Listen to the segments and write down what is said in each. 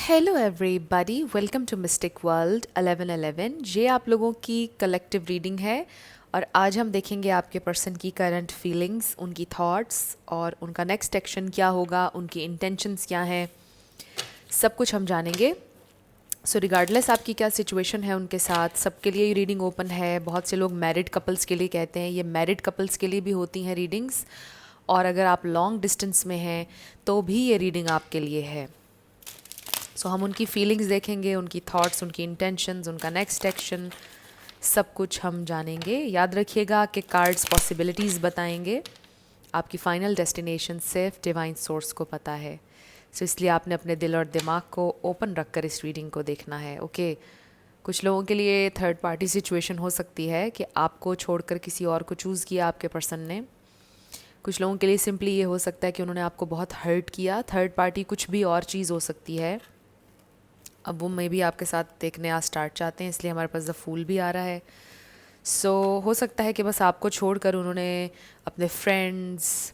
Hello everybody, welcome to mystic world 1111। ये आप लोगों की कलेक्टिव रीडिंग है और आज हम देखेंगे आपके पर्सन की करंट फीलिंग्स, उनकी थॉट्स और उनका नेक्स्ट एक्शन क्या होगा, उनकी इंटेंशंस क्या हैं, सब कुछ हम जानेंगे। सो रिगार्डलेस आपकी क्या सिचुएशन है उनके साथ, सबके लिए ये रीडिंग ओपन है। बहुत से लोग मैरिड कपल्स के लिए कहते हैं, ये मैरिड कपल्स के लिए भी होती हैं रीडिंग्स, और अगर आप लॉन्ग डिस्टेंस में हैं तो भी ये रीडिंग आपके लिए है। सो हम उनकी फीलिंग्स देखेंगे, उनकी थॉट्स, उनकी इंटेंशंस, उनका नेक्स्ट एक्शन, सब कुछ हम जानेंगे। याद रखिएगा कि कार्ड्स पॉसिबिलिटीज़ बताएंगे, आपकी फाइनल डेस्टिनेशन सिर्फ डिवाइन सोर्स को पता है। सो इसलिए आपने अपने दिल और दिमाग को ओपन रखकर इस रीडिंग को देखना है। ओके, कुछ लोगों के लिए थर्ड पार्टी सिचुएशन हो सकती है कि आपको छोड़कर किसी और को चूज़ किया आपके पर्सन ने। कुछ लोगों के लिए सिंपली ये हो सकता है कि उन्होंने आपको बहुत हर्ट किया। थर्ड पार्टी कुछ भी और चीज़ हो सकती है। अब वो मे भी आपके साथ देखने आज स्टार्ट चाहते हैं, इसलिए हमारे पास द फूल भी आ रहा है। सो हो सकता है कि बस आपको छोड़कर उन्होंने अपने फ्रेंड्स,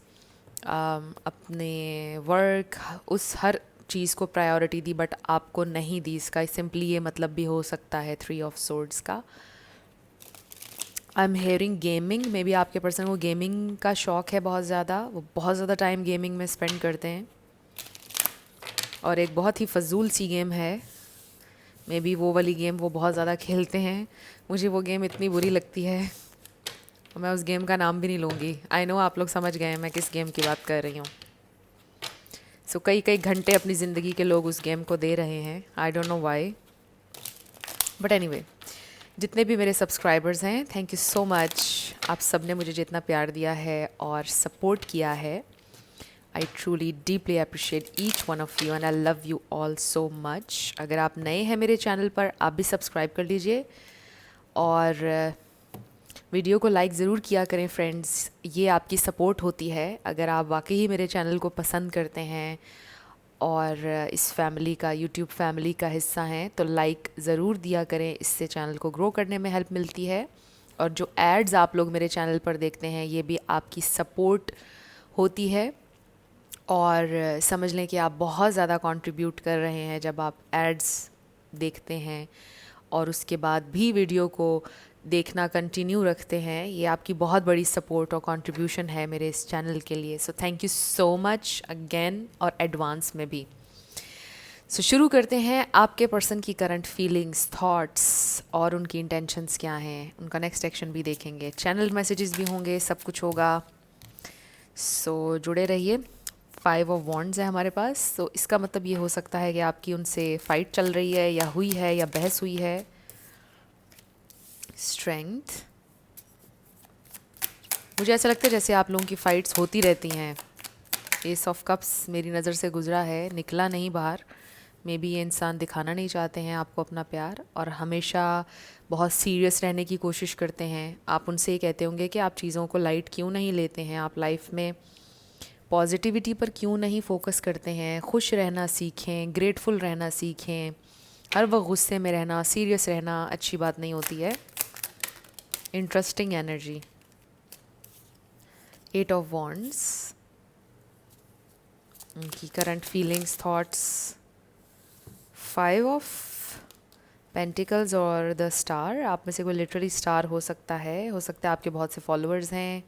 अपने वर्क, उस हर चीज़ को प्रायोरिटी दी बट आपको नहीं दी। इसका सिंपली ये मतलब भी हो सकता है 3 ऑफ सोर्ड्स का। I am hearing gaming, may be आपके पर्सन को गेमिंग का शौक़ है बहुत ज़्यादा, वो बहुत ज़्यादा टाइम गेमिंग में स्पेंड करते हैं और एक बहुत ही फजूल सी गेम है। मे बी वो वाली गेम वो बहुत ज़्यादा खेलते हैं। मुझे वो गेम इतनी बुरी लगती है और मैं उस गेम का नाम भी नहीं लूँगी। आई नो आप लोग समझ गए हैं मैं किस गेम की बात कर रही हूँ। सो कई कई घंटे अपनी ज़िंदगी के लोग उस गेम को दे रहे हैं। I don't know why, but anyway, जितने भी मेरे सब्सक्राइबर्स हैं, थैंक यू सो मच। आप सब ने मुझे जितना प्यार दिया है और सपोर्ट किया है, I truly deeply appreciate each one of you and I love you all so much. अगर आप नए हैं मेरे चैनल पर, आप भी सब्सक्राइब कर लीजिए और वीडियो को लाइक ज़रूर किया करें फ्रेंड्स। ये आपकी सपोर्ट होती है। अगर आप वाकई ही मेरे चैनल को पसंद करते हैं और इस फैमिली का, यूट्यूब फैमिली का हिस्सा हैं, तो लाइक ज़रूर दिया करें। इससे चैनल को ग्रो करने में हेल्प मिलती है। और जो एड्स आप लोग मेरे चैनल पर देखते हैं, ये भी आपकी सपोर्ट होती है। और समझ लें कि आप बहुत ज़्यादा कंट्रीब्यूट कर रहे हैं जब आप एड्स देखते हैं और उसके बाद भी वीडियो को देखना कंटिन्यू रखते हैं। ये आपकी बहुत बड़ी सपोर्ट और कंट्रीब्यूशन है मेरे इस चैनल के लिए। So thank you so much again और एडवांस में भी। सो शुरू करते हैं। आपके पर्सन की करंट फीलिंग्स, थॉट्स और उनकी इंटेंशंस क्या हैं, उनका नेक्स्ट एक्शन भी देखेंगे। चैनल मैसेजेस भी होंगे, सब कुछ होगा। सो जुड़े रहिए। 5 ऑफ वॉन्ड्स है हमारे पास, तो इसका मतलब ये हो सकता है कि आपकी उनसे फ़ाइट चल रही है या हुई है या बहस हुई है। स्ट्रेंथ, मुझे ऐसा लगता है जैसे आप लोगों की फ़ाइट्स होती रहती हैं। एस ऑफ कप्स मेरी नज़र से गुजरा है, निकला नहीं बाहर। मे बी ये इंसान दिखाना नहीं चाहते हैं आपको अपना प्यार और हमेशा बहुत सीरियस रहने की कोशिश करते हैं। आप उनसे ये कहते होंगे कि आप चीज़ों को लाइट क्यों नहीं लेते हैं, आप लाइफ में पॉजिटिविटी पर क्यों नहीं फोकस करते हैं, खुश रहना सीखें, ग्रेटफुल रहना सीखें। हर वक्त गुस्से में रहना, सीरियस रहना अच्छी बात नहीं होती है। Interesting energy. 8 ऑफ वॉन्ड्स, उनकी current feelings, thoughts. 5 of pentacles और द स्टार, आप में से कोई लिटरली स्टार हो सकता है। हो सकता है आपके बहुत से फॉलोअर्स हैं,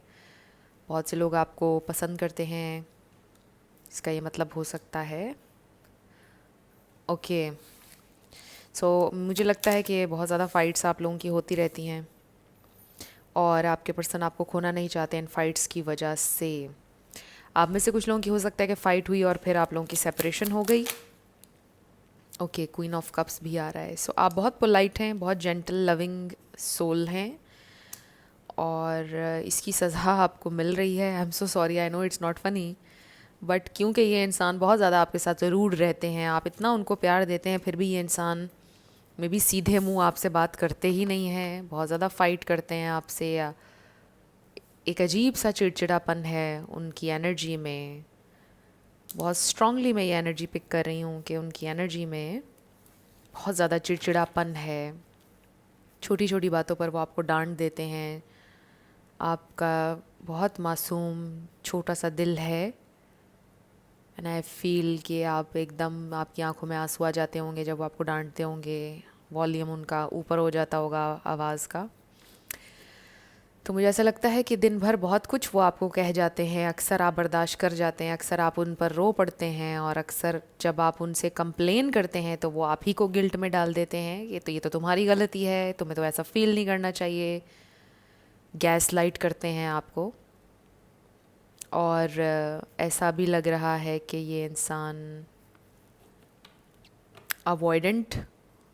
बहुत से लोग आपको पसंद करते हैं, इसका ये मतलब हो सकता है। ओके, सो मुझे लगता है कि बहुत ज़्यादा फ़ाइट्स आप लोगों की होती रहती हैं और आपके पर्सन आपको खोना नहीं चाहते इन फ़ाइट्स की वजह से। आप में से कुछ लोगों की हो सकता है कि फ़ाइट हुई और फिर आप लोगों की सेपरेशन हो गई। ओके, क्वीन ऑफ कप्स भी आ रहा है। सो आप बहुत पोलाइट हैं, बहुत जेंटल लविंग सोल हैं और इसकी सज़ा आपको मिल रही है। I am so sorry, I know it's not funny, but क्योंकि ये इंसान बहुत ज़्यादा आपके साथ रूड रहते हैं, आप इतना उनको प्यार देते हैं, फिर भी ये इंसान में भी सीधे मुंह आपसे बात करते ही नहीं हैं, बहुत ज़्यादा फ़ाइट करते हैं आपसे, या एक अजीब सा चिड़चिड़ापन है उनकी एनर्जी में। बहुत स्ट्रांगली मैं ये एनर्जी पिक कर रही हूँ कि उनकी एनर्जी में बहुत ज़्यादा चिड़चिड़ापन है। छोटी छोटी बातों पर वो आपको डांट देते हैं। आपका बहुत मासूम छोटा सा दिल है एंड आई फील कि आप एकदम, आपकी आंखों में आंसू आ जाते होंगे जब वो आपको डांटते होंगे, वॉल्यूम उनका ऊपर हो जाता होगा आवाज़ का। तो मुझे ऐसा लगता है कि दिन भर बहुत कुछ वो आपको कह जाते हैं, अक्सर आप बर्दाश्त कर जाते हैं, अक्सर आप उन पर रो पड़ते हैं, और अक्सर जब आप उनसे कंप्लेन करते हैं तो वो आप ही को गिल्ट में डाल देते हैं, ये तो तुम्हारी गलती है, तुम्हें तो ऐसा फील नहीं करना चाहिए, गैस लाइट करते हैं आपको। और ऐसा भी लग रहा है कि ये इंसान अवॉइडेंट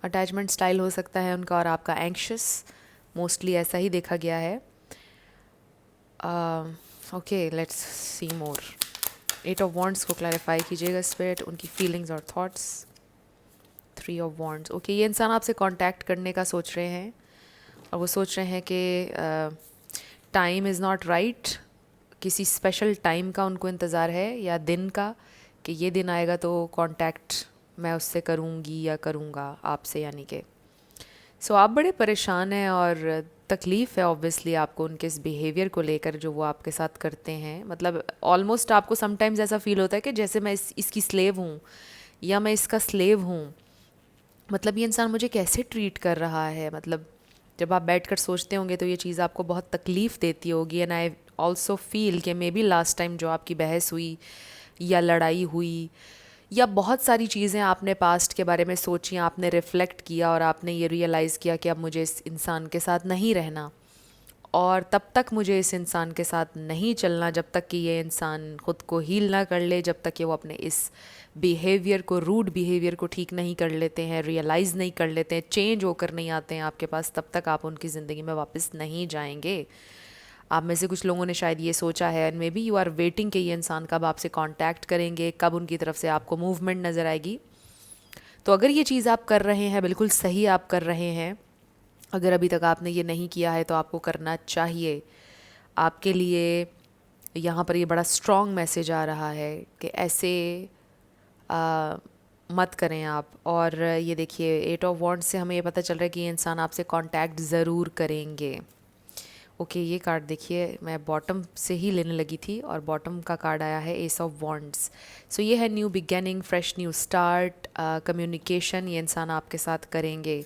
अटैचमेंट स्टाइल हो सकता है उनका, और आपका एंक्शस, मोस्टली ऐसा ही देखा गया है। Okay, let's see more. 8 of wands को क्लैरिफाई कीजिएगा स्पिरिट, उनकी फीलिंग्स और थॉट्स। 3 ऑफ वॉन्ड्स, ओके, ये इंसान आपसे कांटेक्ट करने का सोच रहे हैं, और वो सोच रहे हैं कि टाइम इज़ नॉट राइट, किसी स्पेशल टाइम का उनको इंतज़ार है, या दिन का, कि ये दिन आएगा तो कांटेक्ट मैं उससे करूँगी या करूँगा आपसे, यानी कि सो आप बड़े परेशान हैं, और तकलीफ़ है ऑब्वियसली आपको उनके इस बिहेवियर को लेकर जो वो आपके साथ करते हैं। मतलब ऑलमोस्ट आपको समटाइम्स ऐसा फील होता है कि जैसे मैं इसकी स्लेव हूँ, या मैं इसका स्लेव हूँ। मतलब ये इंसान मुझे कैसे ट्रीट कर रहा है, मतलब जब आप बैठकर सोचते होंगे तो ये चीज़ आपको बहुत तकलीफ़ देती होगी। एंड आई ऑल्सो फील कि मे बी लास्ट टाइम जो आपकी बहस हुई या लड़ाई हुई, या बहुत सारी चीज़ें आपने पास्ट के बारे में सोची, आपने रिफ़्लेक्ट किया, और आपने ये रियलाइज़ किया कि अब मुझे इस इंसान के साथ नहीं रहना, और तब तक मुझे इस इंसान के साथ नहीं चलना जब तक कि ये इंसान ख़ुद को हील ना कर ले, जब तक कि वो अपने इस बिहेवियर को, रूड बिहेवियर को ठीक नहीं कर लेते हैं, रियलाइज़ नहीं कर लेते हैं, चेंज होकर नहीं आते हैं आपके पास, तब तक आप उनकी ज़िंदगी में वापस नहीं जाएंगे। आप में से कुछ लोगों ने शायद ये सोचा है, and may be you are waiting कि ये इंसान कब आपसे कांटेक्ट करेंगे, कब उनकी तरफ से आपको मूवमेंट नज़र आएगी। तो अगर ये चीज़ आप कर रहे हैं, बिल्कुल सही आप कर रहे हैं। अगर अभी तक आपने ये नहीं किया है तो आपको करना चाहिए। आपके लिए यहाँ पर ये बड़ा स्ट्रॉन्ग मैसेज आ रहा है कि ऐसे मत करें आप। और ये देखिए, 8 ऑफ वॉन्ड्स से हमें ये पता चल रहा है कि ये इंसान आपसे कांटेक्ट ज़रूर करेंगे। ओके, ये कार्ड देखिए, मैं बॉटम से ही लेने लगी थी, और बॉटम का कार्ड आया है एस ऑफ वॉन्ड्स। सो ये है new beginning, fresh new start, communication ये इंसान आपके साथ करेंगे।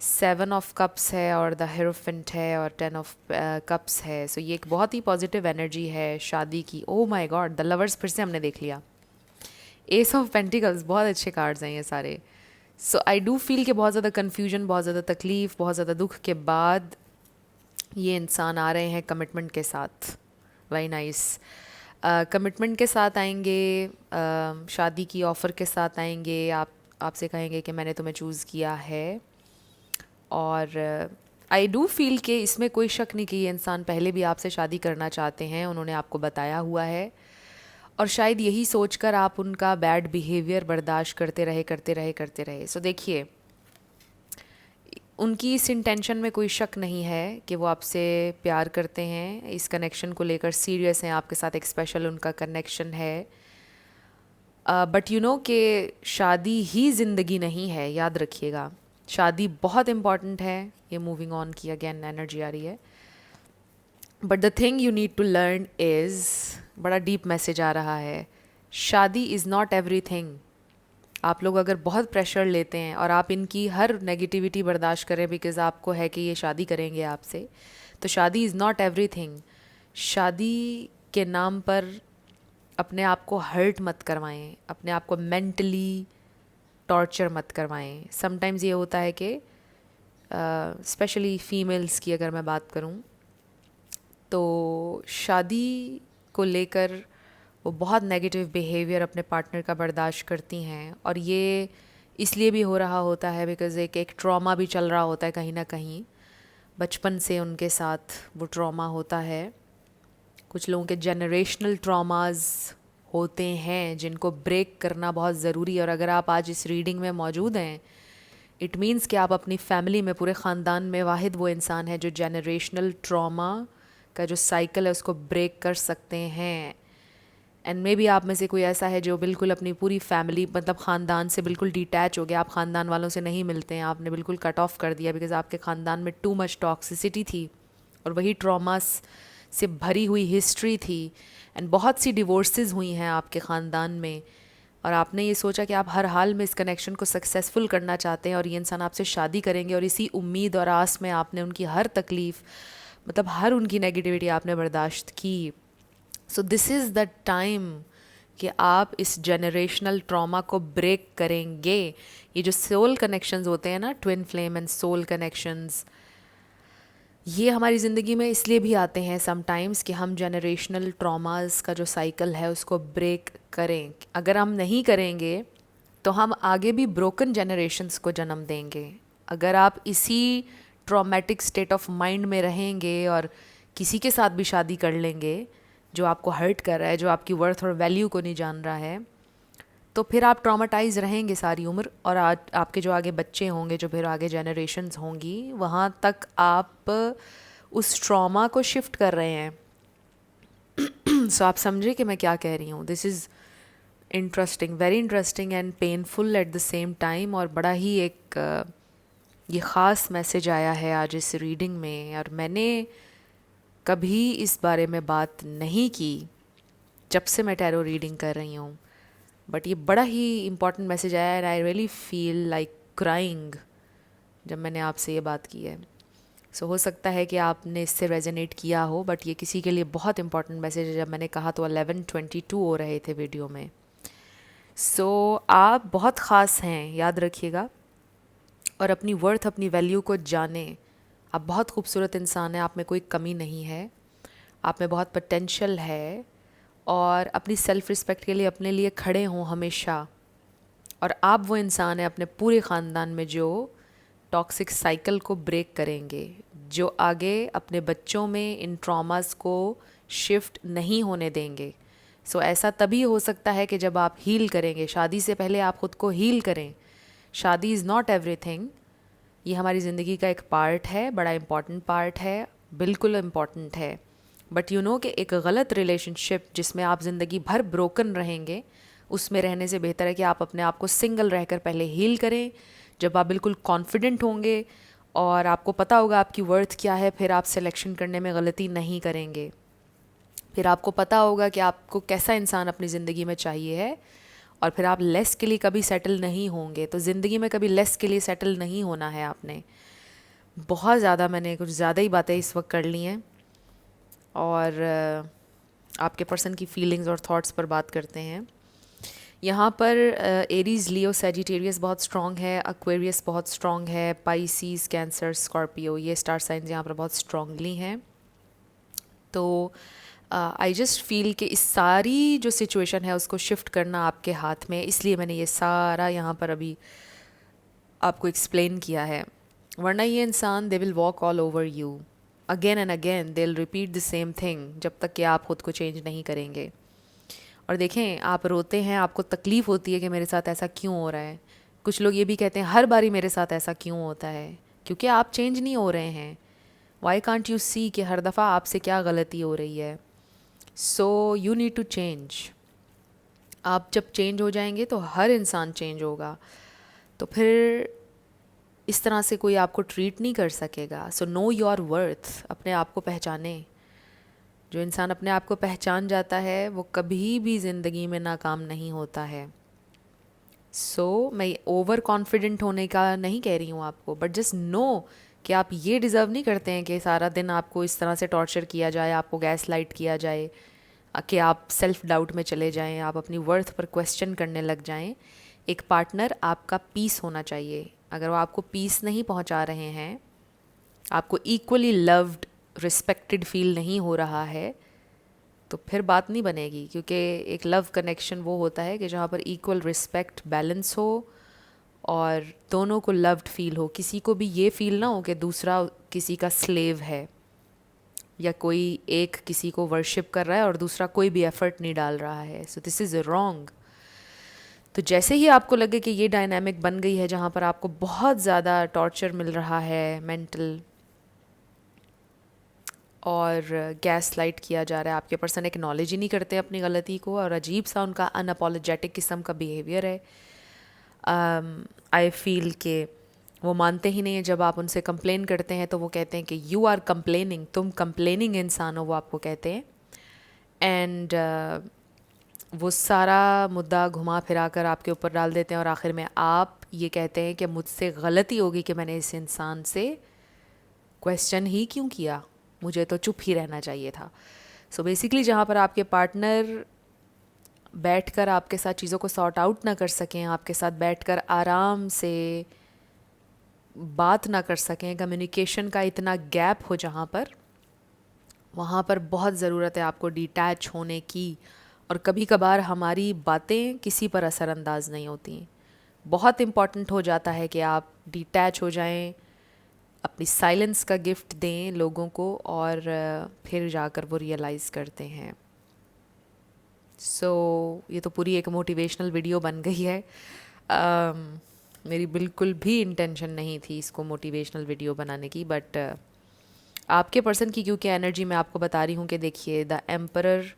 7 ऑफ कप्स है, और द हेरोफेंट है, और 10 ऑफ कप्स है। सो ये एक बहुत ही पॉजिटिव एनर्जी है शादी की। Oh my God, the lovers फिर से हमने देख लिया। एस ऑफ पेंटिकल्स, बहुत अच्छे कार्ड्स हैं ये सारे। सो आई डू फील कि बहुत ज़्यादा कन्फ्यूजन, बहुत ज़्यादा तकलीफ़, बहुत ज़्यादा दुख के बाद ये इंसान आ रहे हैं कमिटमेंट के साथ। Very nice. कमिटमेंट के साथ आएंगे, शादी की ऑफ़र के साथ आएंगे। आपसे कहेंगे कि मैंने तुम्हें चूज़ किया है। और आई डू फील कि इसमें कोई शक नहीं कि ये इंसान पहले भी आपसे शादी करना चाहते हैं, उन्होंने आपको बताया हुआ है, और शायद यही सोचकर आप उनका बैड बिहेवियर बर्दाश्त करते रहे। सो देखिए, उनकी इस इंटेंशन में कोई शक नहीं है कि वो आपसे प्यार करते हैं, इस कनेक्शन को लेकर सीरियस हैं, आपके साथ एक स्पेशल उनका कनेक्शन है। बट यू नो कि शादी ही ज़िंदगी नहीं है, याद रखिएगा। शादी बहुत इम्पॉर्टेंट है। ये मूविंग ऑन की अगेन एनर्जी आ रही है। But the thing you need to learn is, बड़ा डीप मैसेज आ रहा है, शादी इज़ नॉट एवरीथिंग। आप लोग अगर बहुत प्रेशर लेते हैं और आप इनकी हर नेगेटिविटी बर्दाश्त करें बिकॉज़ आपको है कि ये शादी करेंगे आपसे, तो शादी इज़ नॉट एवरीथिंग। शादी के नाम पर अपने आप को हर्ट मत करवाएं, अपने आप को मेंटली टॉर्चर मत करवाएं। समटाइम्स ये होता है कि स्पेशली फीमेल्स की अगर मैं बात करूं, तो शादी को लेकर वो बहुत नेगेटिव बिहेवियर अपने पार्टनर का बर्दाश्त करती हैं, और ये इसलिए भी हो रहा होता है बिकॉज़ एक ट्रॉमा भी चल रहा होता है कहीं ना कहीं, बचपन से उनके साथ वो ट्रॉमा होता है। कुछ लोगों के जनरेशनल ट्रॉमास होते हैं जिनको ब्रेक करना बहुत ज़रूरी है। और अगर आप आज इस रीडिंग में मौजूद हैं, इट मीन्स कि आप अपनी फैमिली में, पूरे ख़ानदान में वाहिद वो इंसान है जो जनरेशनल ट्रॉमा का जो साइकिल है उसको ब्रेक कर सकते हैं। एंड मे बी आप में से कोई ऐसा है जो बिल्कुल अपनी पूरी फैमिली, मतलब ख़ानदान से बिल्कुल डिटैच हो गया, आप ख़ानदान वालों से नहीं मिलते हैं, आपने बिल्कुल कट ऑफ कर दिया बिकॉज़ आपके ख़ानदान में टू मच टॉक्सिसिटी थी, और वही ट्रॉमास से भरी हुई हिस्ट्री थी एंड बहुत सी डिवोर्सेस हुई हैं आपके ख़ानदान में, और आपने ये सोचा कि आप हर हाल में इस कनेक्शन को सक्सेसफुल करना चाहते हैं और ये इंसान आपसे शादी करेंगे, और इसी उम्मीद और आस में आपने उनकी हर तकलीफ़, मतलब हर उनकी नेगेटिविटी आपने बर्दाश्त की। So this is the time कि आप इस जनरेशनल ट्रॉमा को ब्रेक करेंगे। ये जो सोल कनेक्शंस होते हैं ना, twin flame and soul connections, ये हमारी ज़िंदगी में इसलिए भी आते हैं समटाइम्स कि हम जनरेशनल ट्रॉमास का जो साइकिल है उसको ब्रेक करें। अगर हम नहीं करेंगे तो हम आगे भी ब्रोकन जनरेशन्स को जन्म देंगे। अगर आप इसी ट्रॉमेटिक स्टेट ऑफ माइंड में रहेंगे और किसी के साथ भी शादी कर लेंगे जो आपको हर्ट कर रहा है, जो आपकी वर्थ और वैल्यू को नहीं जान रहा है, तो फिर आप ट्रॉमाटाइज रहेंगे सारी उम्र, और आज आपके जो आगे बच्चे होंगे, जो फिर आगे जनरेशन्स होंगी, वहाँ तक आप उस ट्रॉमा को शिफ्ट कर रहे हैं। सो आप समझे कि मैं क्या कह रही हूँ। This is interesting, very interesting and painful at the same time, और बड़ा ही एक ये ख़ास मैसेज आया है आज इस रीडिंग में। और मैंने कभी इस बारे में बात नहीं की जब से मैं टैरो रीडिंग कर रही हूँ, बट ये बड़ा ही इम्पॉर्टेंट मैसेज आया and I really feel like crying जब मैंने आपसे ये बात की है। सो हो सकता है कि आपने इससे रेजोनेट किया हो, बट ये किसी के लिए बहुत इंपॉर्टेंट मैसेज है। जब मैंने कहा तो 11:22 हो रहे थे वीडियो में। सो आप बहुत ख़ास हैं, याद रखिएगा, और अपनी वर्थ, अपनी वैल्यू को जानें। आप बहुत खूबसूरत इंसान हैं, आप में कोई कमी नहीं है, आप में बहुत पोटेंशियल है, और अपनी सेल्फ़ रिस्पेक्ट के लिए अपने लिए खड़े हों हमेशा। और आप वो इंसान हैं अपने पूरे ख़ानदान में जो टॉक्सिक साइकिल को ब्रेक करेंगे, जो आगे अपने बच्चों में इन ट्रॉमास को शिफ्ट नहीं होने देंगे। सो ऐसा तभी हो सकता है कि जब आप हील करेंगे। शादी से पहले आप ख़ुद को हील करें। शादी इज़ नॉट एवरीथिंग, ये हमारी ज़िंदगी का एक पार्ट है, बड़ा इम्पॉर्टेंट पार्ट है, बिल्कुल इम्पॉर्टेंट है। बट यू नो कि एक गलत रिलेशनशिप जिसमें आप ज़िंदगी भर ब्रोकन रहेंगे, उसमें रहने से बेहतर है कि आप अपने आप को सिंगल रहकर पहले हील करें। जब आप बिल्कुल कॉन्फिडेंट होंगे और आपको पता होगा आपकी वर्थ क्या है, फिर आप सिलेक्शन करने में गलती नहीं करेंगे। फिर आपको पता होगा कि आपको कैसा इंसान अपनी ज़िंदगी में चाहिए है, और फिर आप लेस के लिए कभी सेटल नहीं होंगे। तो ज़िंदगी में कभी लेस के लिए सेटल नहीं होना है आपने। बहुत ज़्यादा मैंने कुछ ज़्यादा ही बातें इस वक्त कर ली हैं, और आपके पर्सन की फीलिंग्स और थॉट्स पर बात करते हैं। यहाँ पर एरीज़, लियो, सैजिटेरियस बहुत स्ट्रॉन्ग है, एक्वेरियस बहुत स्ट्रॉन्ग है, पाइसीज़, कैंसर, स्कॉर्पियो, ये स्टार साइंस यहाँ पर बहुत स्ट्रॉन्गली हैं। तो आई जस्ट फील कि इस सारी जो सिचुएशन है उसको शिफ्ट करना आपके हाथ में, इसलिए मैंने ये सारा यहाँ पर अभी आपको एक्सप्लेन किया है। वरना ये इंसान they will walk all over you again and again, they will repeat the same thing जब तक कि आप ख़ुद को चेंज नहीं करेंगे। और देखें, आप रोते हैं, आपको तकलीफ़ होती है कि मेरे साथ ऐसा क्यों हो रहा है। कुछ लोग ये भी कहते हैं हर बारी मेरे साथ ऐसा क्यों होता है, क्योंकि आप चेंज नहीं हो रहे हैं। वाई कांट यू सी कि हर दफ़ा आपसे क्या गलती हो रही है। So you need to change. आप जब चेंज हो जाएंगे तो हर इंसान चेंज होगा, तो फिर इस तरह से कोई आपको ट्रीट नहीं कर सकेगा। सो नो योर वर्थ, अपने आप को पहचाने। जो इंसान अपने आप को पहचान जाता है वो कभी भी ज़िंदगी में नाकाम नहीं होता है। सो मैं ओवर कॉन्फिडेंट होने का नहीं कह रही हूँ आपको, बट जस्ट नो कि आप ये डिज़र्व नहीं करते हैं कि सारा दिन आपको इस तरह से टॉर्चर किया जाए, आपको गैस लाइट किया जाए, कि आप सेल्फ डाउट में चले जाएं, आप अपनी वर्थ पर क्वेश्चन करने लग जाएं। एक पार्टनर आपका पीस होना चाहिए। अगर वो आपको पीस नहीं पहुंचा रहे हैं, आपको इक्वली लव्ड, रिस्पेक्टेड फील नहीं हो रहा है, तो फिर बात नहीं बनेगी। क्योंकि एक लव कनेक्शन वो होता है कि जहाँ पर इक्वल रिस्पेक्ट, बैलेंस हो और दोनों को लव्ड फील हो। किसी को भी ये फील ना हो कि दूसरा किसी का स्लेव है, या कोई एक किसी को वर्शिप कर रहा है और दूसरा कोई भी एफर्ट नहीं डाल रहा है। So this is wrong. तो जैसे ही आपको लगे कि ये डायनामिक बन गई है जहाँ पर आपको बहुत ज़्यादा टॉर्चर मिल रहा है, मेंटल, और गैस लाइट किया जा रहा है, आपके पर्सन एक्नॉलेज ही नहीं करते अपनी गलती को, और अजीब सा उनका अनअपोलोजेटिक किस्म का बिहेवियर है। आई फील के वो मानते ही नहीं है। जब आप उनसे कंप्लेन करते हैं तो वो कहते हैं कि यू आर कंप्लेनिंग, तुम कंप्लेनिंग इंसान हो, वो आपको कहते हैं। एंड वो सारा मुद्दा घुमा फिरा कर आपके ऊपर डाल देते हैं और आखिर में आप ये कहते हैं कि मुझसे गलती होगी कि मैंने इस इंसान से क्वेश्चन ही क्यों किया, मुझे तो चुप ही रहना चाहिए था। सो बेसिकली जहाँ पर आपके पार्टनर बैठकर आपके साथ चीज़ों को सॉर्ट आउट ना कर सकें, आपके साथ बैठकर आराम से बात ना कर सकें, कम्युनिकेशन का इतना गैप हो जहाँ पर, वहाँ पर बहुत ज़रूरत है आपको डिटैच होने की। और कभी कभार हमारी बातें किसी पर असरअंदाज नहीं होती। बहुत इम्पॉर्टेंट हो जाता है कि आप डिटैच हो जाएं, अपनी साइलेंस का गिफ्ट दें लोगों को, और फिर जाकर वो रियलाइज़ करते हैं। ये तो पूरी एक मोटिवेशनल वीडियो बन गई है। मेरी बिल्कुल भी इंटेंशन नहीं थी इसको मोटिवेशनल वीडियो बनाने की, बट आपके पर्सन की क्योंकि एनर्जी मैं आपको बता रही हूँ कि देखिए the emperor,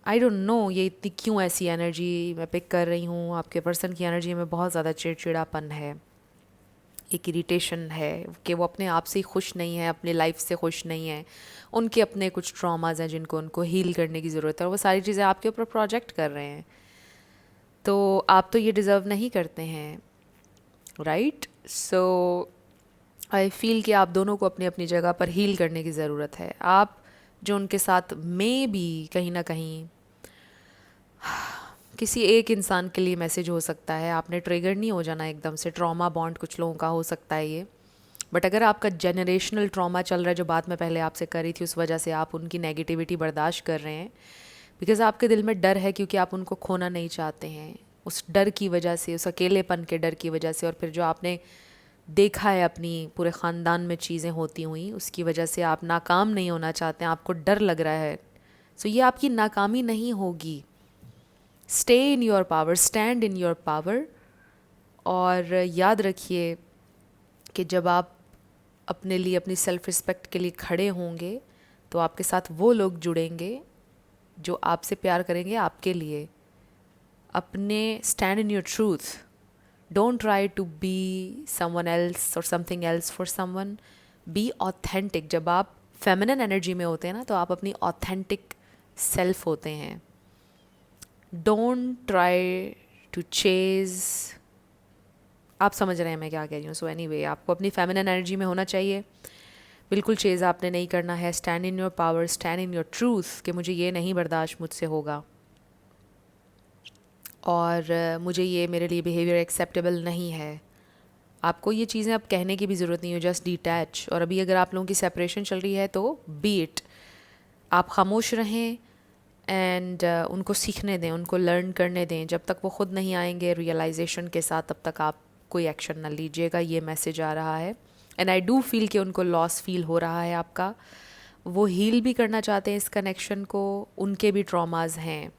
I don't know ये इतनी क्यों ऐसी एनर्जी मैं पिक कर रही हूँ। आपके पर्सन की एनर्जी में बहुत ज़्यादा चिड़चिड़ापन है, एक इरिटेशन है कि वो अपने आप से ही खुश नहीं है, अपने लाइफ से खुश नहीं है। उनके अपने कुछ ट्रॉमाज हैं जिनको उनको हील करने की ज़रूरत है, और वो सारी चीज़ें आपके ऊपर प्रोजेक्ट कर रहे हैं। तो आप तो ये डिज़र्व नहीं करते हैं, राइट? सो आई फील कि आप दोनों को अपनी अपनी जगह पर हील करने की ज़रूरत है। आप जो उनके साथ में भी कहीं ना कहीं किसी एक इंसान के लिए मैसेज हो सकता है, आपने ट्रिगर नहीं हो जाना एकदम से। ट्रॉमा बॉन्ड कुछ लोगों का हो सकता है ये, बट अगर आपका जनरेशनल ट्रॉमा चल रहा है, जो बात मैं पहले आपसे करी थी, उस वजह से आप उनकी नेगेटिविटी बर्दाश्त कर रहे हैं बिकॉज़ आपके दिल में डर है, क्योंकि आप उनको खोना नहीं चाहते हैं। उस डर की वजह से, उस अकेलेपन के डर की वजह से, और फिर जो आपने देखा है अपनी पूरे ख़ानदान में चीज़ें होती हुई, उसकी वजह से आप नाकाम नहीं होना चाहते हैं, आपको डर लग रहा है। सो ये आपकी नाकामी नहीं होगी। Stay in your power, stand in your power. और याद रखिए कि जब आप अपने लिए, अपनी सेल्फ रिस्पेक्ट के लिए खड़े होंगे, तो आपके साथ वो लोग जुड़ेंगे जो आपसे प्यार करेंगे आपके लिए। अपने stand in your truth, don't try to be someone else और something else for someone. Be authentic. जब आप फेमिनिन एनर्जी में होते हैं ना, तो आप अपनी ऑथेंटिक सेल्फ होते हैं। डोंट ट्राई टू चेज, आप समझ रहे हैं मैं क्या कह रही हूँ। सो एनीवे, आपको अपनी फेमिनिन एनर्जी में होना चाहिए, बिल्कुल चेज़ आपने नहीं करना है। Stand in your power, stand in your truth कि मुझे ये नहीं बर्दाश्त मुझसे होगा, और मुझे ये, मेरे लिए बिहेवियर एक्सेप्टेबल नहीं है। आपको ये चीज़ें अब कहने की भी ज़रूरत नहीं हो, जस्ट डिटैच। और अभी अगर आप लोगों की सेपरेशन चल रही है तो बी इट, आप खामोश रहें एंड उनको सीखने दें, उनको लर्न करने दें। जब तक वो ख़ुद नहीं आएंगे रियलाइजेशन के साथ, तब तक आप कोई एक्शन ना लीजिएगा। ये मैसेज आ रहा है। एंड आई डू फील कि उनको लॉस फील हो रहा है आपका। वो हील भी करना चाहते हैं इस कनेक्शन को, उनके भी ट्रॉमाज हैं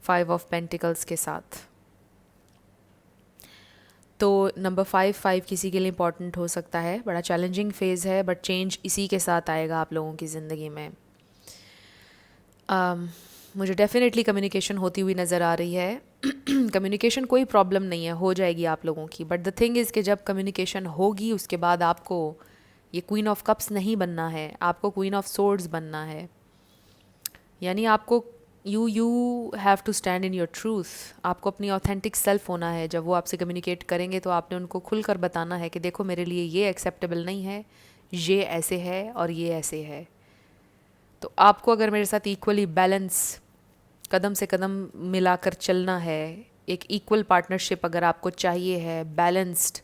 5 ऑफ पेंटिकल्स के साथ। तो नंबर 5 किसी के लिए इंपॉर्टेंट हो सकता है, बड़ा चैलेंजिंग फेज़ है, बट चेंज इसी के साथ आएगा आप लोगों की ज़िंदगी में। मुझे डेफिनेटली कम्युनिकेशन होती हुई नज़र आ रही है। कम्युनिकेशन कोई प्रॉब्लम नहीं है, हो जाएगी आप लोगों की, बट द थिंग इज़ कि जब कम्युनिकेशन होगी उसके बाद आपको ये क्वीन ऑफ कप्स नहीं बनना है, आपको क्वीन ऑफ सोर्ड्स बनना है। यानी आपको you have to stand in your truth. आपको अपनी ऑथेंटिक सेल्फ होना है। जब वो आपसे कम्युनिकेट करेंगे तो आपने उनको खुलकर बताना है कि देखो मेरे लिए ये एक्सेप्टेबल नहीं है, ये ऐसे है और ये ऐसे है। तो आपको अगर मेरे साथ इक्वली बैलेंस, कदम से कदम मिलाकर चलना है, एक इक्वल पार्टनरशिप अगर आपको चाहिए है, बैलेंस्ड,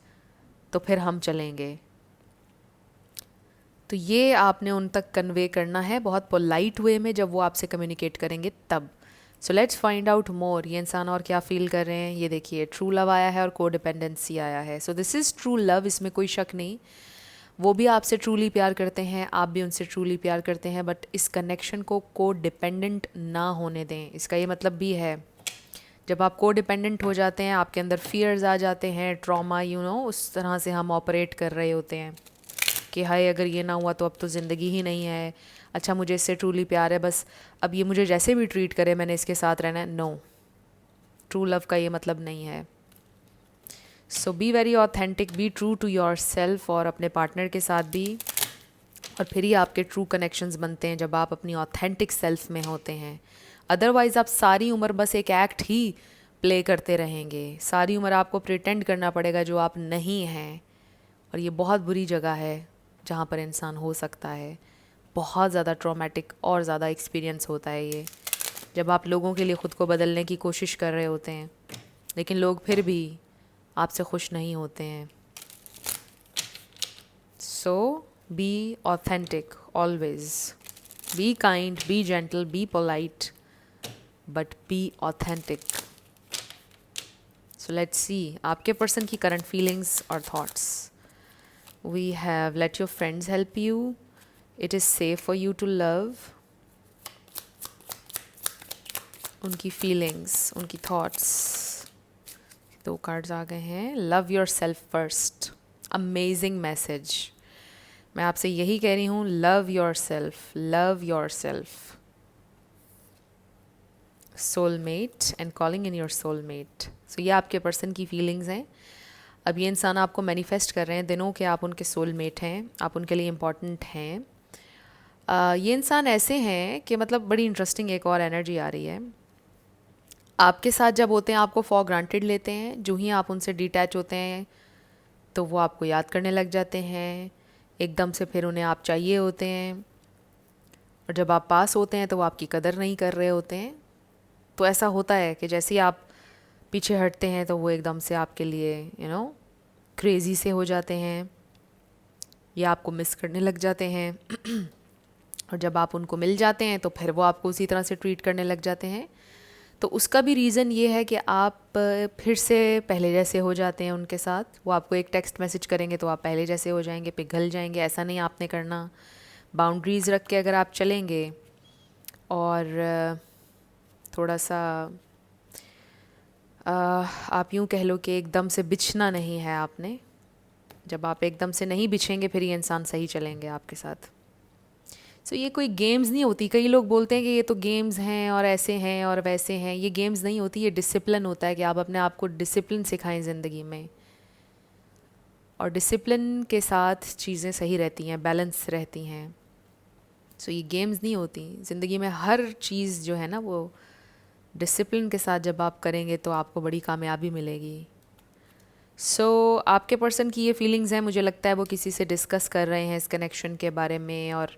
तो फिर हम चलेंगे। तो ये आपने उन तक कन्वे करना है बहुत पोलाइट वे में, जब वो आपसे कम्युनिकेट करेंगे तब। So let's find out more, ये इंसान और क्या फील कर रहे हैं। ये देखिए, ट्रू लव आया है और कोडिपेंडेंसी आया है। So this is true love, इसमें कोई शक नहीं। वो भी आपसे ट्रूली प्यार करते हैं, आप भी उनसे ट्रूली प्यार करते हैं, बट इस कनेक्शन को कोडिपेंडेंट ना होने दें। इसका ये मतलब भी है, जब आप कोडिपेंडेंट हो जाते हैं, आपके अंदर फियर्स आ जाते हैं, ट्रॉमा, उस तरह से हम ऑपरेट कर रहे होते हैं कि हाय अगर ये ना हुआ तो अब तो ज़िंदगी ही नहीं है। अच्छा मुझे इससे ट्रूली प्यार है, बस अब ये मुझे जैसे भी ट्रीट करे मैंने इसके साथ रहना है। नो, ट्रू लव का ये मतलब नहीं है। So be very authentic, be true to yourself, और अपने पार्टनर के साथ भी। और फिर ही आपके ट्रू कनेक्शंस बनते हैं जब आप अपनी ऑथेंटिक सेल्फ में होते हैं। अदरवाइज़ आप सारी उम्र बस एक एक्ट ही प्ले करते रहेंगे, सारी उम्र आपको प्रिटेंड करना पड़ेगा जो आप नहीं हैं। और ये बहुत बुरी जगह है जहाँ पर इंसान हो सकता है। बहुत ज़्यादा ट्रॉमेटिक और ज़्यादा एक्सपीरियंस होता है ये, जब आप लोगों के लिए ख़ुद को बदलने की कोशिश कर रहे होते हैं लेकिन लोग फिर भी आपसे खुश नहीं होते हैं। So be authentic always, be kind, be gentle, be polite, but be authentic. So let's see आपके पर्सन की करंट फीलिंग्स और thoughts. We have let your friends help you, it is safe for you to love. उनकी feelings, उनकी thoughts, 2 cards आ गए हैं। Love yourself first, amazing message. मैं आपसे यही कह रही हूँ, love yourself, love yourself. Soulmate and calling in your soulmate. So ये आपके पर्सन की फीलिंग्स हैं। अब ये इंसान आपको मैनिफेस्ट कर रहे हैं दिनों के आप उनके सोलमेट हैं, आप उनके लिए इम्पॉर्टेंट हैं। ये इंसान ऐसे हैं कि मतलब बड़ी इंटरेस्टिंग एक और एनर्जी आ रही है। आपके साथ जब होते हैं आपको फॉर ग्रांटेड लेते हैं, जो ही आप उनसे डिटैच होते हैं तो वो आपको याद करने लग जाते हैं एकदम से, फिर उन्हें आप चाहिए होते हैं। और जब आप पास होते हैं तो वो आपकी कदर नहीं कर रहे होते हैं। तो ऐसा होता है कि जैसे ही आप पीछे हटते हैं तो वो एकदम से आपके लिए क्रेज़ी से हो जाते हैं या आपको मिस करने लग जाते हैं। और जब आप उनको मिल जाते हैं तो फिर वो आपको उसी तरह से ट्रीट करने लग जाते हैं। तो उसका भी रीज़न ये है कि आप फिर से पहले जैसे हो जाते हैं उनके साथ। वो आपको एक टेक्स्ट मैसेज करेंगे तो आप पहले जैसे हो जाएंगे, पिघल जाएंगे। ऐसा नहीं आपने करना। बाउंड्रीज़ रख के अगर आप चलेंगे और थोड़ा सा आप यूँ कह लो कि एकदम से बिछना नहीं है आपने। जब आप एकदम से नहीं बिछेंगे फिर ये इंसान सही चलेंगे आपके साथ। सो ये कोई गेम्स नहीं होती। कई लोग बोलते हैं कि ये तो गेम्स हैं और ऐसे हैं और वैसे हैं। ये गेम्स नहीं होती, ये डिसिप्लिन होता है कि आप अपने आप को डिसिप्लिन सिखाएं ज़िंदगी में। और डिसिप्लिन के साथ चीज़ें सही रहती हैं, बैलेंस रहती हैं। सो ये गेम्स नहीं होती। ज़िंदगी में हर चीज़ जो है ना वो डिसिप्लिन के साथ जब आप करेंगे तो आपको बड़ी कामयाबी मिलेगी। सो आपके पर्सन की ये फीलिंग्स हैं, मुझे लगता है वो किसी से डिस्कस कर रहे हैं इस कनेक्शन के बारे में और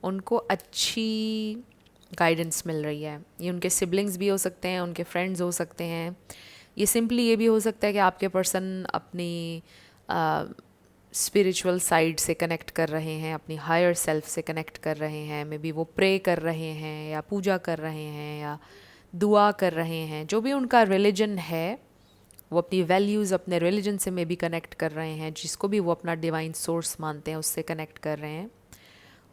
उनको अच्छी गाइडेंस मिल रही है। ये उनके सिबलिंग्स भी हो सकते हैं, उनके फ्रेंड्स हो सकते हैं। ये सिंपली ये भी हो सकता है कि आपके पर्सन अपनी स्पिरिचुअल साइड से कनेक्ट कर रहे हैं, अपनी हायर सेल्फ से कनेक्ट कर रहे हैं। मे बी वो प्रे कर रहे हैं या पूजा कर रहे हैं या दुआ कर रहे हैं। जो भी उनका रिलीजन है वो अपनी वैल्यूज़ अपने रिलीजन से मे बी कनेक्ट कर रहे हैं। जिसको भी वो अपना डिवाइन सोर्स मानते हैं उससे कनेक्ट कर रहे हैं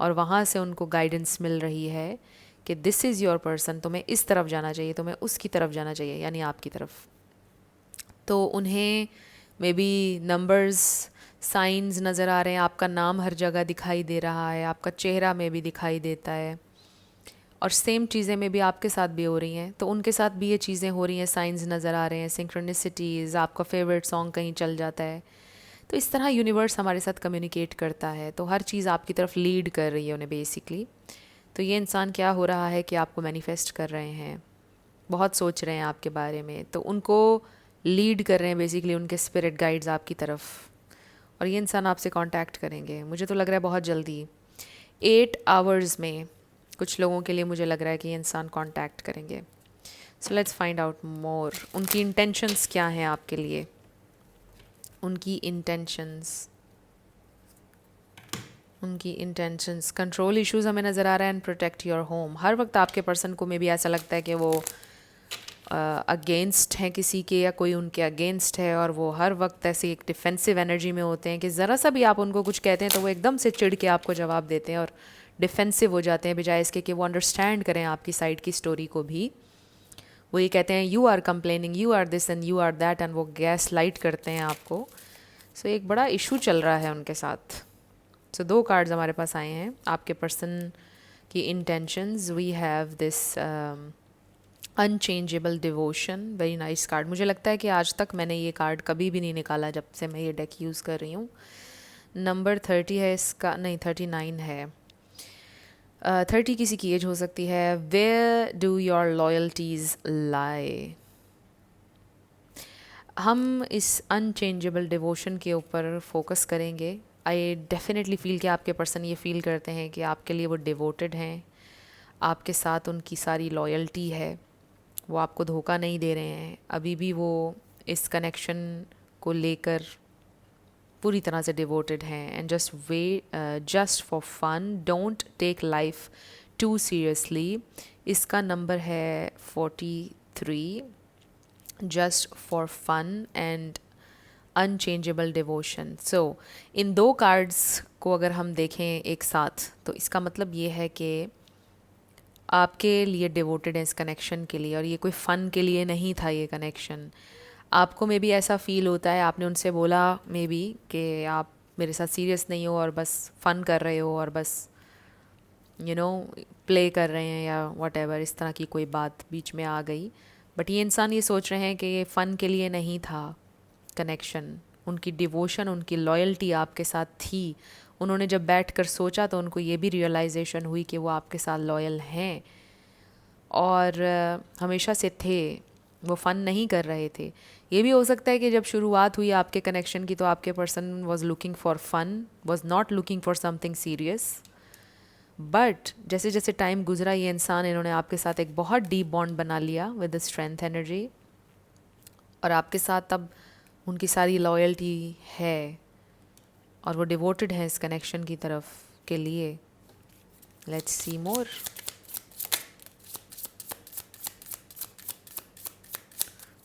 और वहाँ से उनको गाइडेंस मिल रही है कि दिस इज़ योर पर्सन, तुम्हें इस तरफ जाना चाहिए, तुम्हें उसकी तरफ जाना चाहिए, यानी आपकी तरफ। तो उन्हें मे बी नंबर्स, साइंस नज़र आ रहे हैं। आपका नाम हर जगह दिखाई दे रहा है, आपका चेहरा में भी दिखाई देता है। और सेम चीज़ें में भी आपके साथ भी हो रही हैं तो उनके साथ भी ये चीज़ें हो रही हैं। साइंस नज़र आ रहे हैं, सिंक्रोनिसिटीज़, आपका फेवरेट सॉन्ग कहीं चल जाता है। तो इस तरह यूनिवर्स हमारे साथ कम्युनिकेट करता है। तो हर चीज़ आपकी तरफ लीड कर रही है उन्हें बेसिकली। तो ये इंसान क्या हो रहा है कि आपको मैनिफेस्ट कर रहे हैं, बहुत सोच रहे हैं आपके बारे में, तो उनको लीड कर रहे हैं बेसिकली उनके स्पिरिट गाइड्स आपकी तरफ। और ये इंसान आपसे कांटेक्ट करेंगे, मुझे तो लग रहा है बहुत जल्दी, 8 आवर्स में कुछ लोगों के लिए मुझे लग रहा है कि ये इंसान कांटेक्ट करेंगे। So let's find out more. उनकी इंटेंशंस क्या हैं आपके लिए, उनकी इंटेंशंस। कंट्रोल इश्यूज हमें नज़र आ रहा है एंड प्रोटेक्ट योर होम। हर वक्त आपके पर्सन को में भी ऐसा लगता है कि वो अगेंस्ट हैं किसी के या कोई उनके अगेंस्ट है और वो हर वक्त ऐसी एक डिफेंसिव एनर्जी में होते हैं कि ज़रा सा भी आप उनको कुछ कहते हैं तो वो एकदम से चिढ़ के आपको जवाब देते हैं और डिफेंसिव हो जाते हैं, बजाय इसके कि वो अंडरस्टैंड करें आपकी साइड की स्टोरी को भी। वो ये कहते हैं you are complaining, you are this and you are that, and वो गैस लाइट करते हैं आपको। सो एक बड़ा इशू चल रहा है उनके साथ। सो 2 कार्ड्स हमारे पास आए हैं आपके पर्सन की intentions. We have this unchangeable devotion, very nice card. मुझे लगता है कि आज तक मैंने ये कार्ड कभी भी नहीं निकाला जब से मैं ये डेक यूज़ कर रही हूँ। नंबर 30 है इसका, नहीं 39 है। 30 किसी की एज हो सकती है। वेयर डू योर लॉयल्टीज लाई। हम इस अनचेंजेबल डिवोशन के ऊपर फोकस करेंगे। आई डेफिनेटली फील कि आपके पर्सन ये फील करते हैं कि आपके लिए वो डिवोटेड हैं, आपके साथ उनकी सारी लॉयल्टी है, वो आपको धोखा नहीं दे रहे हैं। अभी भी वो इस कनेक्शन को लेकर पूरी तरह से डिवोटेड हैं। And just for fun, don't take life too seriously. इसका नंबर है 43। Just for fun and unchangeable devotion. So इन दो कार्ड्स को अगर हम देखें एक साथ तो इसका मतलब ये है कि आपके लिए डिवोटेड है इस कनेक्शन के लिए, और ये कोई फ़न के लिए नहीं था ये कनेक्शन। आपको मे बी ऐसा फ़ील होता है, आपने उनसे बोला मे बी कि आप मेरे साथ सीरियस नहीं हो और बस फ़न कर रहे हो और बस प्ले कर रहे हैं या वट एवर, इस तरह की कोई बात बीच में आ गई। बट ये इंसान ये सोच रहे हैं कि ये फ़न के लिए नहीं था कनेक्शन, उनकी डिवोशन, उनकी लॉयल्टी आपके साथ थी। उन्होंने जब बैठ कर सोचा तो उनको ये भी रियलाइजेशन हुई कि वो आपके साथ लॉयल हैं और हमेशा से थे, वो फ़न नहीं कर रहे थे। ये भी हो सकता है कि जब शुरुआत हुई आपके कनेक्शन की तो आपके person was looking for fun, was not looking for something serious. But जैसे जैसे टाइम गुजरा ये इंसान, इन्होंने आपके साथ एक बहुत डीप बॉन्ड बना लिया विद स्ट्रेंथ एनर्जी, और आपके साथ अब उनकी सारी लॉयल्टी है और वो डिवोटेड है इस कनेक्शन की तरफ के लिए। Let's see more.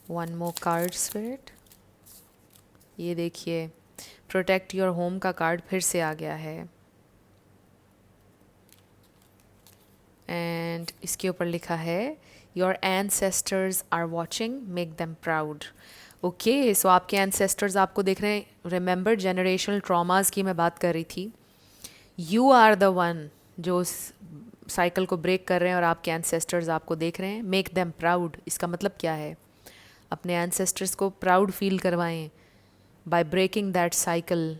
One more card spirit. ये देखिए, प्रोटेक्ट योर होम का कार्ड फिर से आ गया है एंड इसके ऊपर लिखा है your ancestors are watching, make them proud. Okay, so आपके एंसेस्टर्स आपको देख रहे हैं। रिमेंबर जनरेशनल ट्रॉमास की मैं बात कर रही थी। यू आर द वन जो उस साइकिल को ब्रेक कर रहे हैं और आपके एंसेस्टर्स आपको देख रहे हैं। मेक देम प्राउड, इसका मतलब क्या है? अपने एंसेस्टर्स को प्राउड फील करवाएं बाय ब्रेकिंग दैट साइकिल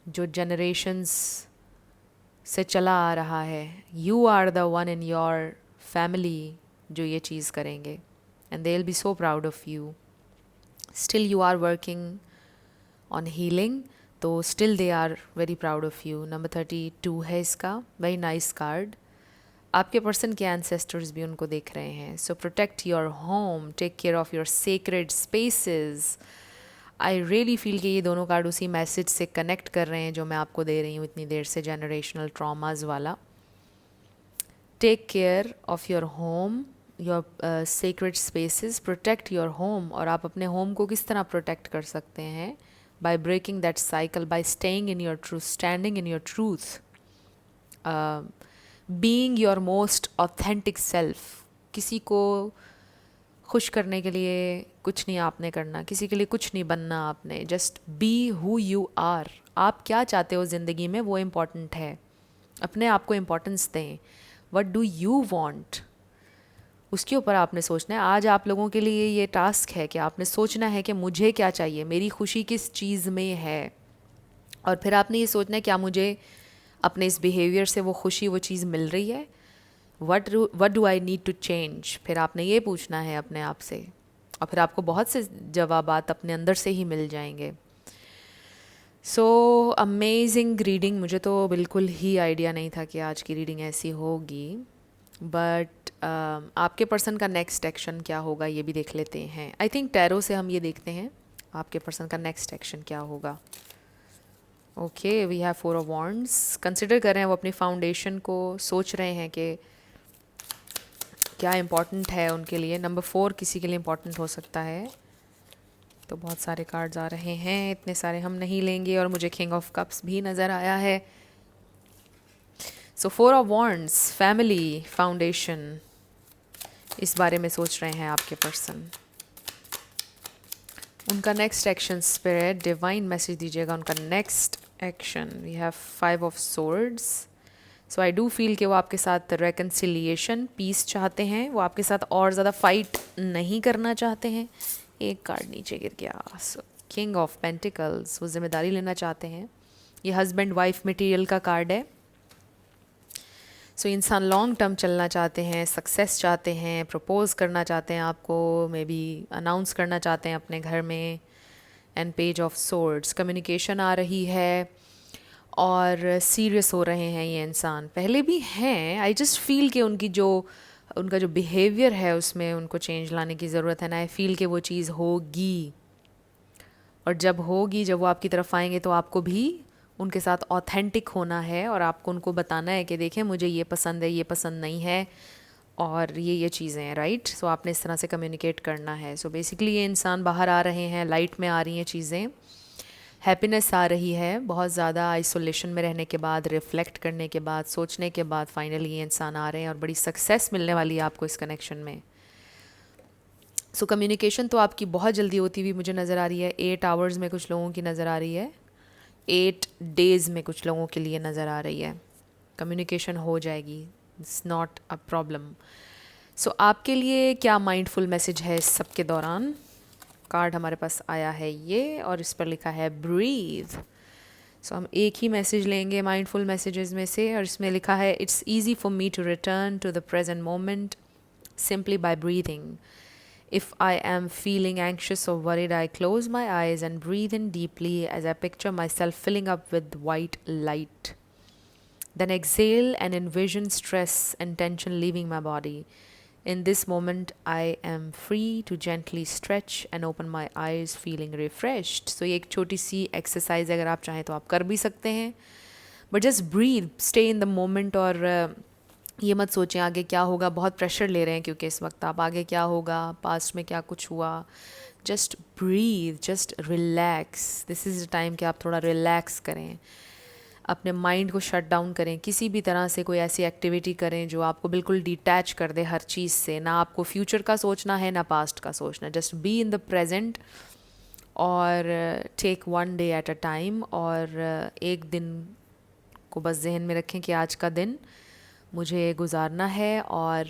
जो जनरेशंस से चला आ रहा है। You are the one in your family जो ये चीज़ करेंगे and they will be so proud of you. Still you are working on healing, तो still they are very proud of you. Number 32 है इसका, वेरी नाइस कार्ड। आपके person के ancestors भी उनको देख रहे हैं। So protect your home, take care of your sacred spaces. I really feel कि ये दोनों कार्ड उसी मैसेज से कनेक्ट कर रहे हैं जो मैं आपको दे रही हूँ इतनी देर से, जनरेशनल ट्रॉमाज वाला। Take care of your home, your sacred spaces, protect your home. और आप अपने होम को किस तरह प्रोटेक्ट कर सकते हैं? By breaking that cycle, by staying in your truth, standing in your truth, being your most authentic self. किसी को खुश करने के लिए कुछ नहीं आपने करना, किसी के लिए कुछ नहीं बनना आपने। Just be who you are. आप क्या चाहते हो ज़िंदगी में वो इम्पॉर्टेंट है। अपने आप को इम्पोर्टेंस दें। व्हाट डू यू वांट, उसके ऊपर आपने सोचना है। आज आप लोगों के लिए ये टास्क है कि आपने सोचना है कि मुझे क्या चाहिए, मेरी खुशी किस चीज़ में है, और फिर आपने ये सोचना है क्या मुझे अपने इस बिहेवियर से वो खुशी, वो चीज़ मिल रही है। What do I need to change, फिर आपने ये पूछना है अपने आप से, और फिर आपको बहुत से जवाबात अपने अंदर से ही मिल जाएंगे। So amazing reading. मुझे तो बिल्कुल ही आइडिया नहीं था कि आज की रीडिंग ऐसी होगी, बट आपके पर्सन का नेक्स्ट एक्शन क्या होगा ये भी देख लेते हैं। आई थिंक टैरो से हम ये देखते हैं आपके पर्सन का नेक्स्ट एक्शन क्या होगा। Okay, we have 4 of wands. Consider कर रहे हैं वो अपनी फाउंडेशन को, सोच रहे हैं कि क्या इम्पोर्टेंट है उनके लिए। नंबर 4 किसी के लिए इम्पोर्टेंट हो सकता है। तो बहुत सारे कार्ड्स आ रहे हैं, इतने सारे हम नहीं लेंगे, और मुझे किंग ऑफ कप्स भी नज़र आया है। So 4 of wands, family, foundation, इस बारे में सोच रहे हैं आपके पर्सन। उनका next action, spirit divine message दीजिएगा उनका next action. We have 5 of swords. So I do feel कि वो आपके साथ रेकन्सिलिएशन, पीस चाहते हैं, वो आपके साथ और ज़्यादा फाइट नहीं करना चाहते हैं। एक कार्ड नीचे गिर गया, सो किंग ऑफ पेंटिकल्स, वो जिम्मेदारी लेना चाहते हैं। ये हस्बैंड वाइफ मटेरियल का कार्ड है। सो इंसान लॉन्ग टर्म चलना चाहते हैं, सक्सेस चाहते हैं, प्रपोज करना चाहते हैं आपको, मे बी अनाउंस करना चाहते हैं अपने घर में। And page of swords, communication आ रही है और सीरियस हो रहे हैं ये इंसान। पहले भी हैं, आई जस्ट फील कि उनका जो बिहेवियर है उसमें उनको चेंज लाने की ज़रूरत है ना। आई फील कि वो चीज़ होगी, और जब होगी, जब वो आपकी तरफ आएंगे तो आपको भी उनके साथ ऑथेंटिक होना है और आपको उनको बताना है कि देखें मुझे ये पसंद है, ये पसंद नहीं है, और ये चीज़ें हैं, राइट। सो आपने इस तरह से कम्युनिकेट करना है। सो बेसिकली ये इंसान बाहर आ रहे हैं, लाइट में आ रही हैं चीज़ें, हैप्पीनेस आ रही है। बहुत ज़्यादा आइसोलेशन में रहने के बाद, रिफ़्लेक्ट करने के बाद, सोचने के बाद फाइनली ये इंसान आ रहे हैं और बड़ी सक्सेस मिलने वाली है आपको इस कनेक्शन में। सो कम्युनिकेशन तो आपकी बहुत जल्दी होती हुई मुझे नज़र आ रही है। 8 आवर्स में कुछ लोगों की नज़र आ रही है, 8 डेज़ में कुछ लोगों के लिए नज़र आ रही है। कम्युनिकेशन हो जाएगी, इट्स नॉट अ प्रॉब्लम। सो आपके लिए क्या माइंडफुल मैसेज है इस सब के दौरान? कार्ड हमारे पास आया है ये, और इस पर लिखा है ब्रीथ। सो हम एक ही मैसेज लेंगे माइंडफुल मैसेजेस में से, और इसमें लिखा है it's easy for me to return to the present moment simply by breathing. If I am feeling anxious or worried, I close my eyes and breathe in deeply as I picture myself filling up with white light. Then exhale and envision stress and tension leaving my body. In this moment, I am free to gently stretch and open my eyes feeling refreshed. So ये एक छोटी सी exercise अगर आप चाहें तो आप कर भी सकते हैं, but just breathe, stay in the moment। और ये मत सोचें आगे क्या होगा, बहुत प्रेशर ले रहे हैं क्योंकि इस वक्त आप, आगे क्या होगा, पास्ट में क्या कुछ हुआ। Just breathe, just relax. This is the time कि आप थोड़ा रिलैक्स करें, अपने माइंड को शट डाउन करें, किसी भी तरह से कोई ऐसी एक्टिविटी करें जो आपको बिल्कुल डिटैच कर दे हर चीज़ से। ना आपको फ्यूचर का सोचना है, ना पास्ट का सोचना, just be in the present और take one day at a time. और एक दिन को बस जहन में रखें कि आज का दिन मुझे गुजारना है और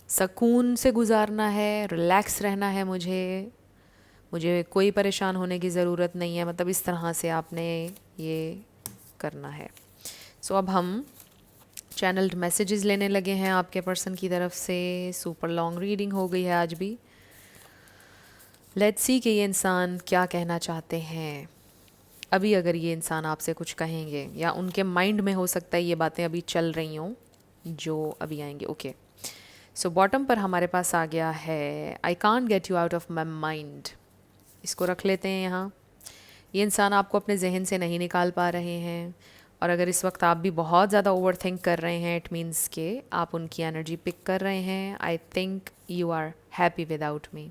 सुकून से गुजारना है, रिलैक्स रहना है, मुझे कोई परेशान होने की ज़रूरत नहीं है। मतलब इस तरह से आपने ये करना है। सो अब हम चैनल्ड मैसेजेस लेने लगे हैं आपके पर्सन की तरफ से। सुपर लॉन्ग रीडिंग हो गई है आज भी। लेट्स सी कि ये इंसान क्या कहना चाहते हैं अभी। अगर ये इंसान आपसे कुछ कहेंगे, या उनके माइंड में हो सकता है ये बातें अभी चल रही हों जो अभी आएंगे। ओके, सो बॉटम पर हमारे पास आ गया है I can't get you out of my mind. इसको रख लेते हैं यहाँ। ये इंसान आपको अपने जहन से नहीं निकाल पा रहे हैं, और अगर इस वक्त आप भी बहुत ज़्यादा ओवर थिंक कर रहे हैं, इट मीन्स के आप उनकी एनर्जी पिक कर रहे हैं। I think you are happy without me.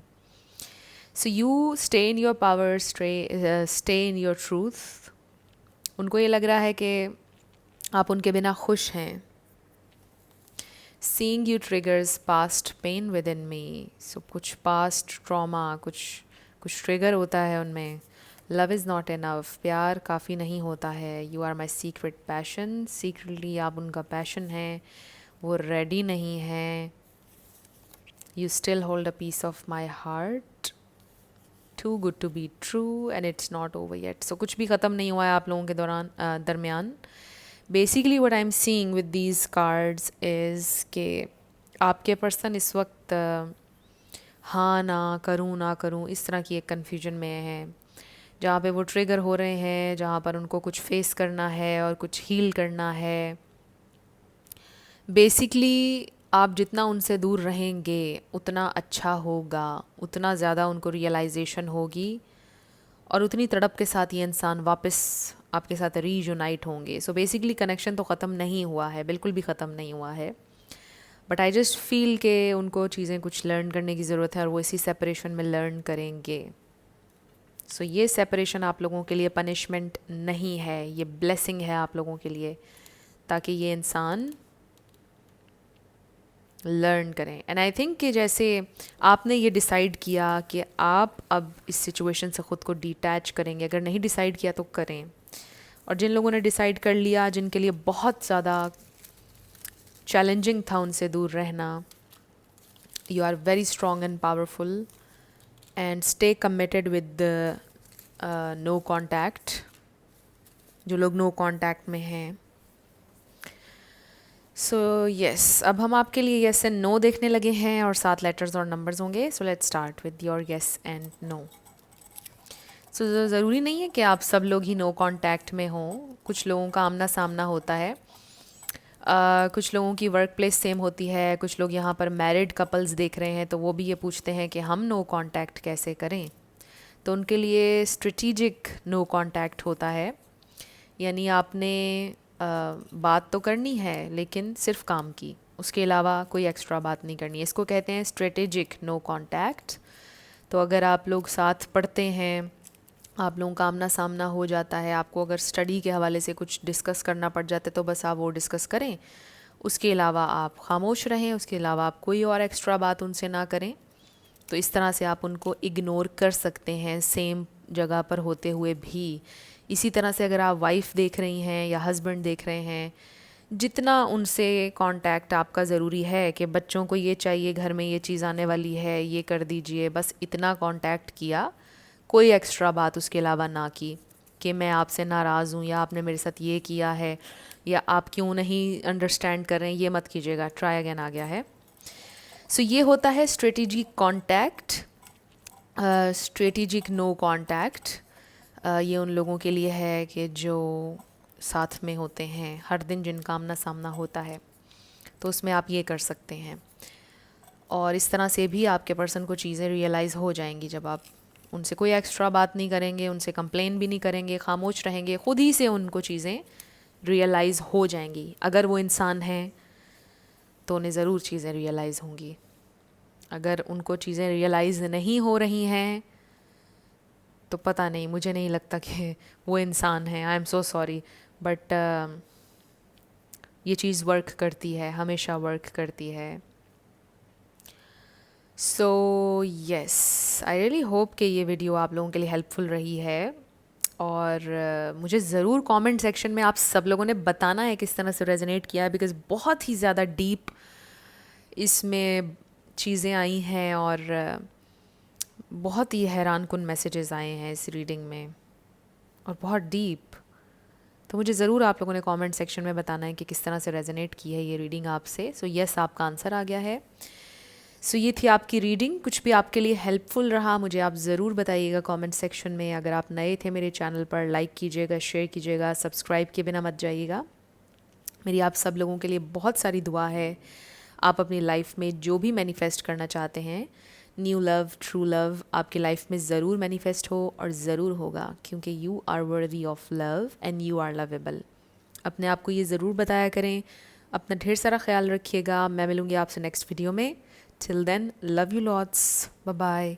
So you stay in your power, stay in your truth. उनको ये लग रहा है कि आप उनके बिना खुश हैं। Seeing you triggers past pain within me. So कुछ पास्ट ट्रॉमा, कुछ ट्रिगर होता है उनमें। लव इज़ नॉट इनफ, प्यार काफ़ी नहीं होता है। You are my secret passion, secretly आप उनका पैशन है, वो रेडी नहीं है। You still hold a piece of my heart, too good to be true and it's not over yet. So कुछ भी ख़त्म नहीं हुआ है आप लोगों के दरमियान। Basically what I am seeing with these cards is के आपके पर्सन इस वक्त हाँ ना करूँ इस तरह की एक कन्फ्यूजन में है, जहाँ पे वो ट्रिगर हो रहे हैं, जहाँ पर उनको कुछ फेस करना है और कुछ हील करना है। बेसिकली आप जितना उनसे दूर रहेंगे उतना अच्छा होगा, उतना ज़्यादा उनको रियलाइजेशन होगी, और उतनी तड़प के साथ ये इंसान वापस आपके साथ रीयूनाइट होंगे। सो बेसिकली कनेक्शन तो ख़त्म नहीं हुआ है, बिल्कुल भी ख़त्म नहीं हुआ है, बट आई जस्ट फील के उनको चीज़ें कुछ लर्न करने की ज़रूरत है, और वो इसी सेपरेशन में लर्न करेंगे। सो ये सेपरेशन आप लोगों के लिए पनिशमेंट नहीं है, ये ब्लेसिंग है आप लोगों के लिए, ताकि ये इंसान लर्न करें। एंड आई थिंक कि जैसे आपने ये डिसाइड किया कि आप अब इस सिचुएशन से ख़ुद को डिटैच करेंगे, अगर नहीं डिसाइड किया तो करें, और जिन लोगों ने डिसाइड कर लिया, जिनके लिए बहुत ज़्यादा चैलेंजिंग था उनसे दूर रहना, you are very strong and powerful and stay committed with no contact. जो लोग नो कॉन्टैक्ट में हैं, सो यस, अब हम आपके लिए येस एंड नो देखने लगे हैं और 7 लेटर्स और नंबर्स होंगे। So let's start with your yes and no. So ज़रूरी नहीं है कि आप सब लोग ही नो कॉन्टैक्ट में हों, कुछ लोगों का आमना सामना होता है। कुछ लोगों की वर्क प्लेस सेम होती है, कुछ लोग यहाँ पर मैरिड कपल्स देख रहे हैं तो वो भी ये पूछते हैं कि हम नो कॉन्टैक्ट कैसे करें। तो उनके लिए स्ट्रेटिजिक नो कॉन्टैक्ट होता है, यानी आपने बात तो करनी है लेकिन सिर्फ काम की, उसके अलावा कोई एक्स्ट्रा बात नहीं करनी है। इसको कहते हैं स्ट्रेटेजिक नो कॉन्टैक्ट। तो अगर आप लोग साथ पढ़ते हैं, आप लोगों का आमना सामना हो जाता है, आपको अगर स्टडी के हवाले से कुछ डिस्कस करना पड़ जाता है तो बस आप वो डिस्कस करें, उसके अलावा आप खामोश रहें, उसके अलावा आप कोई और एक्स्ट्रा बात उनसे ना करें। तो इस तरह से आप उनको इग्नोर कर सकते हैं सेम जगह पर होते हुए भी। इसी तरह से अगर आप वाइफ़ देख रही हैं या हस्बैंड देख रहे हैं, जितना उनसे कांटेक्ट आपका ज़रूरी है कि बच्चों को ये चाहिए, घर में ये चीज़ आने वाली है, ये कर दीजिए, बस इतना कांटेक्ट किया, कोई एक्स्ट्रा बात उसके अलावा ना की कि मैं आपसे नाराज़ हूँ या आपने मेरे साथ ये किया है या आप क्यों नहीं अंडरस्टैंड कर रहे हैं, ये मत कीजिएगा। ट्राई अगेन आ गया है। सो ये होता है strategic contact, strategic no contact. ये उन लोगों के लिए है कि जो साथ में होते हैं हर दिन, जिनका आमना सामना होता है, तो उसमें आप ये कर सकते हैं। और इस तरह से भी आपके पर्सन को चीज़ें रियलाइज़ हो जाएंगी जब आप उनसे कोई एक्स्ट्रा बात नहीं करेंगे, उनसे कंप्लेन भी नहीं करेंगे, खामोश रहेंगे, ख़ुद ही से उनको चीज़ें रियलाइज़ हो जाएंगी। अगर वो इंसान हैं तो उन्हें ज़रूर चीज़ें रियलाइज़ होंगी। अगर उनको चीज़ें रियलाइज़ नहीं हो रही हैं तो पता नहीं, मुझे नहीं लगता कि वो इंसान है। I am so sorry, but ये चीज़ वर्क करती है, हमेशा वर्क करती है। So yes, I really hope कि ये वीडियो आप लोगों के लिए हेल्पफुल रही है। और मुझे ज़रूर कमेंट सेक्शन में आप सब लोगों ने बताना है किस तरह से रेजोनेट किया है, बिकॉज़ बहुत ही ज़्यादा डीप इसमें चीज़ें आई हैं और बहुत ही हैरान कुन मैसेजेस आए हैं इस रीडिंग में, और बहुत डीप। तो मुझे ज़रूर आप लोगों ने कमेंट सेक्शन में बताना है कि किस तरह से रेजोनेट की है ये रीडिंग आपसे। सो यस, आपका आंसर आ गया है। सो ये थी आपकी रीडिंग। कुछ भी आपके लिए हेल्पफुल रहा मुझे आप ज़रूर बताइएगा कमेंट सेक्शन में। अगर आप नए थे मेरे चैनल पर, लाइक कीजिएगा, शेयर कीजिएगा, सब्सक्राइब किए बिना मत जाइएगा। मेरी आप सब लोगों के लिए बहुत सारी दुआ है। आप अपनी लाइफ में जो भी मैनिफेस्ट करना चाहते हैं, न्यू लव, ट्रू लव, आपकी लाइफ में ज़रूर मैनिफेस्ट हो और ज़रूर होगा, क्योंकि you are worthy of love and you are lovable. अपने आप को ये ज़रूर बताया करें। अपना ढेर सारा ख्याल रखिएगा। मैं मिलूँगी आपसे नेक्स्ट वीडियो में। Till then, love you lots, bye bye.